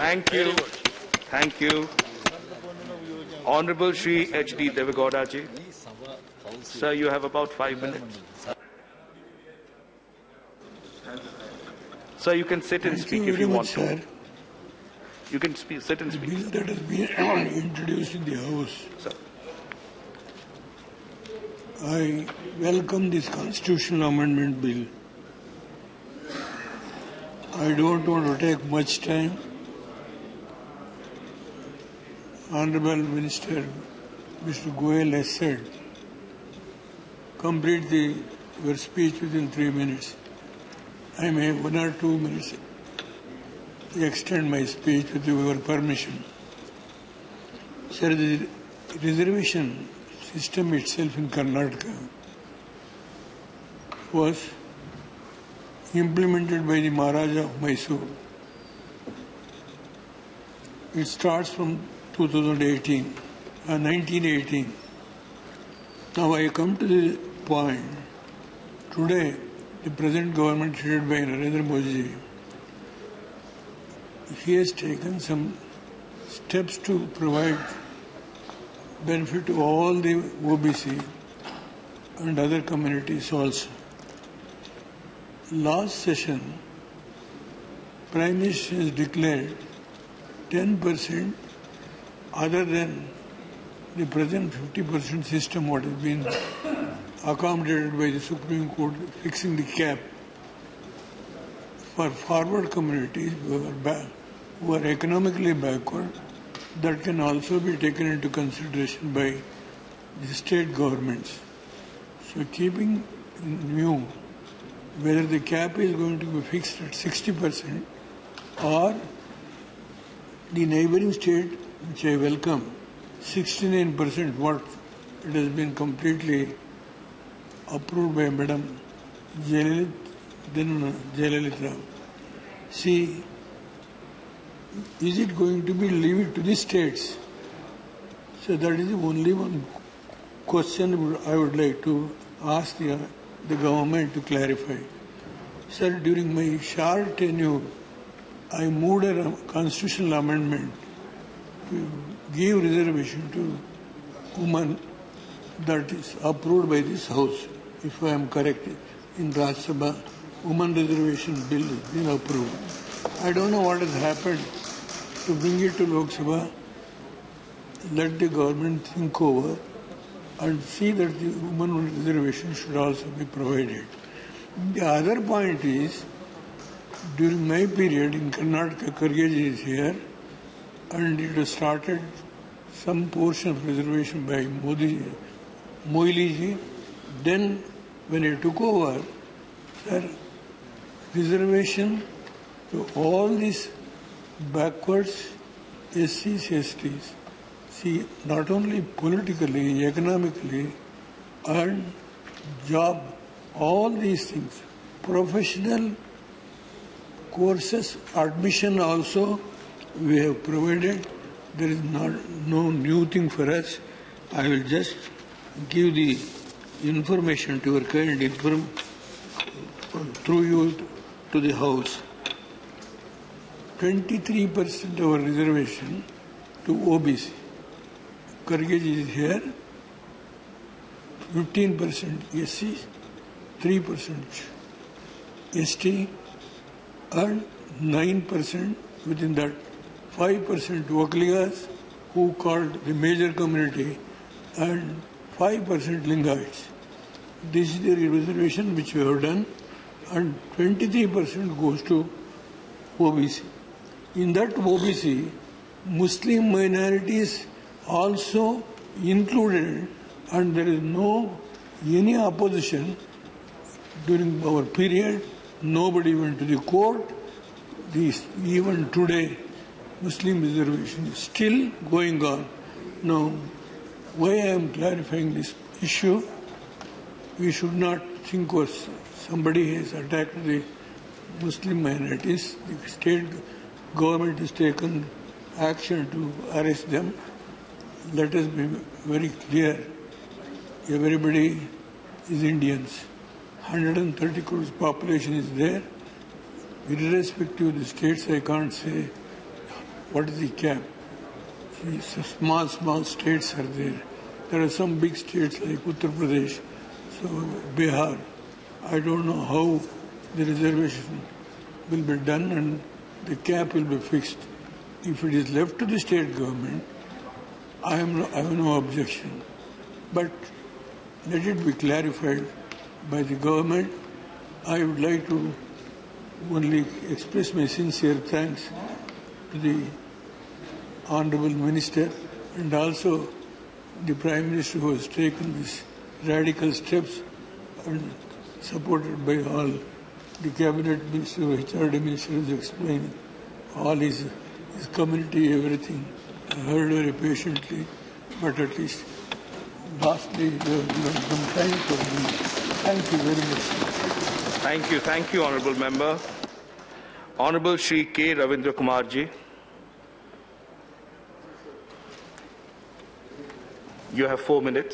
Thank you. Thank you. Honorable Shri H.D. Devegowda ji. Sir, you have about 5 minutes. Sir, you can sit and speak if you want to. Sir. You can sit and The speak. bill that has been introduced in the House, Sir. I welcome this constitutional amendment bill. I don't want to take much time. Honorable Minister, Mr. Goel has said, complete your speech within 3 minutes. I may 1 or 2 minutes extend my speech with your permission. Sir, the reservation system itself in Karnataka was implemented by the Maharaja of Mysore. It starts from 1918. Now I come to the point. Today, the present government headed by Narendra Modi, he has taken some steps to provide benefit to all the OBC and other communities also. Last session, Prime Minister has declared 10% other than the present 50% system what has been accommodated by the Supreme Court fixing the cap for forward communities who are economically backward, that can also be taken into consideration by the state governments. So keeping in view whether the cap is going to be fixed at 60% or the neighboring state, which I welcome, 69%, what it has been completely approved by Madam Jayalalitha. See, is it going to be leave it to the states? So that is the only one question I would like to ask the government to clarify. Sir, during my short tenure, I moved a constitutional amendment to give reservation to women that is approved by this House. If I am correct, in Rajya Sabha, women reservation bill has been approved. I don't know what has happened to bring it to Lok Sabha. Let the government think over and see that the women reservation should also be provided. The other point is, during my period in Karnataka, Kharge is here, and it was started some portion of reservation by Moili ji. Then, when he took over, sir, reservation to all these backwards SCs, STs, see, not only politically, economically, and job, all these things, professional courses, admission also we have provided. There is no new thing for us. I will just give the information to your kind through you to the House. 23% of our reservation to OBC. Kharge is here. 15% SC, 3% ST, and 9% within that 5% Vakligas, who called the major community, and 5% Lingaites. This is the reservation which we have done, and 23% goes to OBC. In that OBC, Muslim minorities also included, and there is no any opposition during our period. Nobody went to the court. Even today, Muslim reservation is still going on. Now, why I am clarifying this issue, we should not think of somebody has attacked the Muslim minorities. The state government has taken action to arrest them. Let us be very clear. Everybody is Indians. 130 crores population is there. Irrespective of the states, I can't say what is the cap? See, so small states are there. There are some big states like Uttar Pradesh, so Bihar. I don't know how the reservation will be done and the cap will be fixed. If it is left to the state government, I have no objection. But let it be clarified by the government. I would like to only express my sincere thanks to the Honorable Minister and also the Prime Minister who has taken these radical steps and supported by all the Cabinet Minister, HRD Minister has explained all his community, everything. I heard very patiently, but at least lastly, you have some time for me. Thank you very much. Thank you, Honourable Member. Honourable Shri K. Ravindra Kumar Ji. You have 4 minutes.